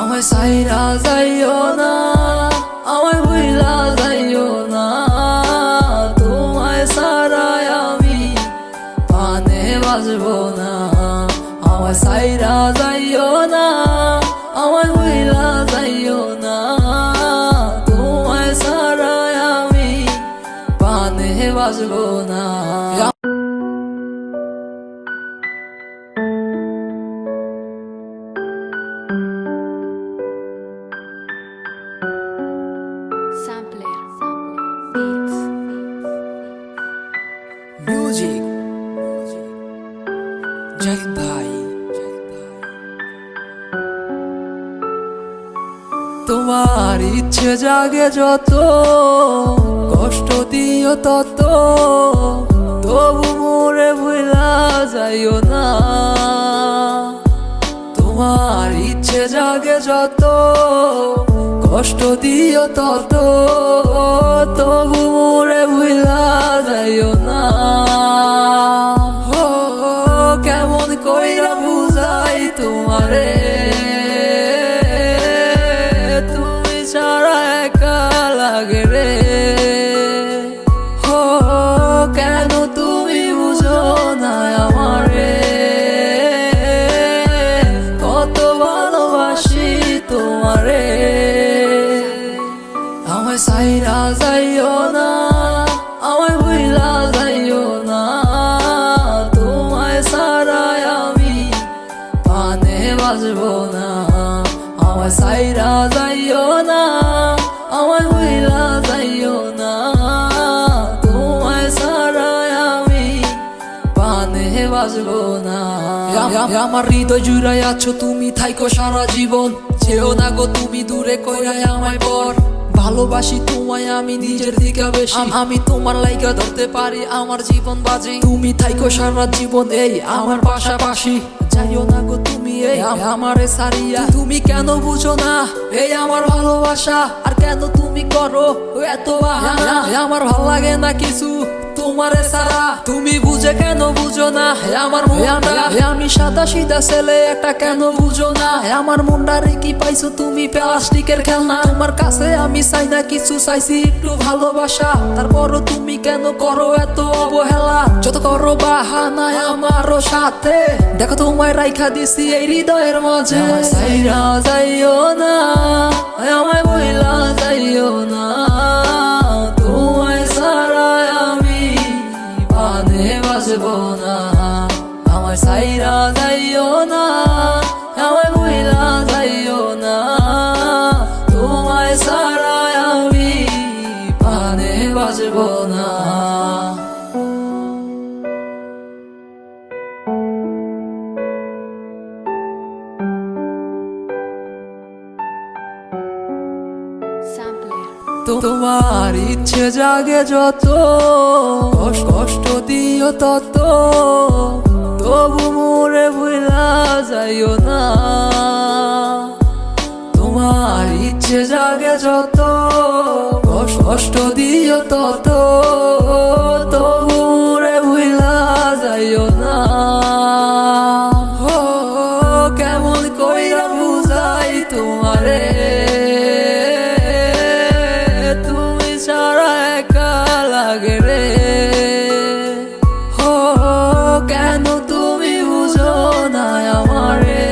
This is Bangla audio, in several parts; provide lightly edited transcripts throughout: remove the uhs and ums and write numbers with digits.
আমায় সাইরা যাইও না, আমায় ভুইলা যাইও না, তোমায় ছাড়াই আমি পানে বাজবো না। আমায় সাইরা যাইও না, আমায় ভুইলা যাইও না, তোমায় ছাড়াই আমি পানে বাজবো না। মিউজিক জাহিদ ভাই। তোমার ইচ্ছে জাগে যত, কষ্ট দিও তত, তবু মোরে ভুলা যাইও না। তোমার ইচ্ছে জাগে যত, কষ্ট দিও তত, তবু মোরে ভুলা যাইও না। কেমন কইরা বুঝাই তোমারে, তুমি ছাড়া একা লাগে রে। কেন তুমি বুঝো না আমারে, কত ভালোবাসি তোমারে। আমায় সাইরা যাইও না, আমায় ভুইলা যাইও না, তোমায় ছাড়াই আমি পানে বাজবো না। আমায় সাইরা যাইও না, আমায় ভুইলা যাইও না, তোমায় ছাড়াই আমি পানে বাজবো না। আমার হৃদয় জুড়াই আছো তুমি, থাইকো সারা জীবন। যেও না গো তুমি দূরে কইরাই আমায় পর। ভালোবাসি তোমায় আমি নিজের দিকে বেশি, আমি তোমার লাইগা ধরতে পারি আমার জীবন বাজি। তুমি থাইকো সারা জীবন এই আমার পাশাপাশি। যাইও না গো তুমি এই আমারে সারিয়া। তুমি কেন বুঝো না এই আমার ভালোবাসা, আর কেন তুমি করো এত বাহানা। আমার ভাল লাগে না কিছু তোমারে সারা, তুমি বুঝে কেন বুঝো না আমার মনটা। আমি সাদা সিধা ছেলে একটা, কেন বুঝো না আমার মনটারে কি পাইছো তুমি প্লাস্টিকের খেলনা। তোমার কাছে আমি চাই না কিছু, চাইছি একটু ভালোবাসা। তারপরও তুমি কেন করো এত অবহেলা, যত করো বাহানা আমারও সাথে। দেখো তোমায় রাইখা দিছি এই হৃদয়ের মাঝে। আমায় সাইরা যাইও না, আমায় ভুইলা যাইও না, তোমায় ছাড়াই আমি পানে বাজবো না। আমায় সাইরা যাইও না, আমায় ভুইলা যাইও না, তোমায় ছাড়াই আমি পানে বাজবো না। তোমার ইচ্ছে জাগে যত, কষ্ট দিও তত, তবু মোরে ভুলা যাইও না। তোমার ইচ্ছে জাগে যত, কষ্ট দিও তত, তবু মোরে ভুলা যাইও না। কেমন কইরা বুঝাই তোমারে, তুমি ছাড়া একা লাগে রে। কেন তুমি বুঝো না আমারে,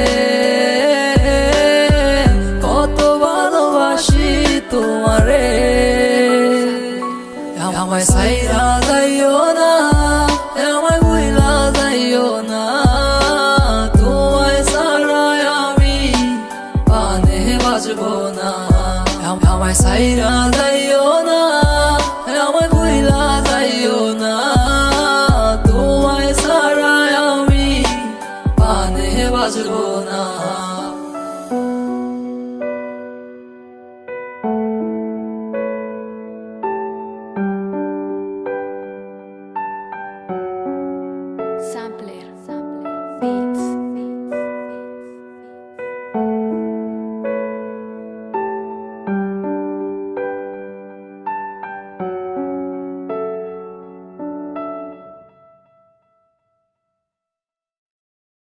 কত ভালোবাসি তোমারে। আমায় সাইরা যাইও না, আমায় ভুইলা যাইও না, তোমায় ছাড়াই আমি পানে বাজবো না। আমায় সাইরা যাইও না, আমায় ভুইলা যাইও না, তোমায় ছাড়াই আমি পানে বাজবো না।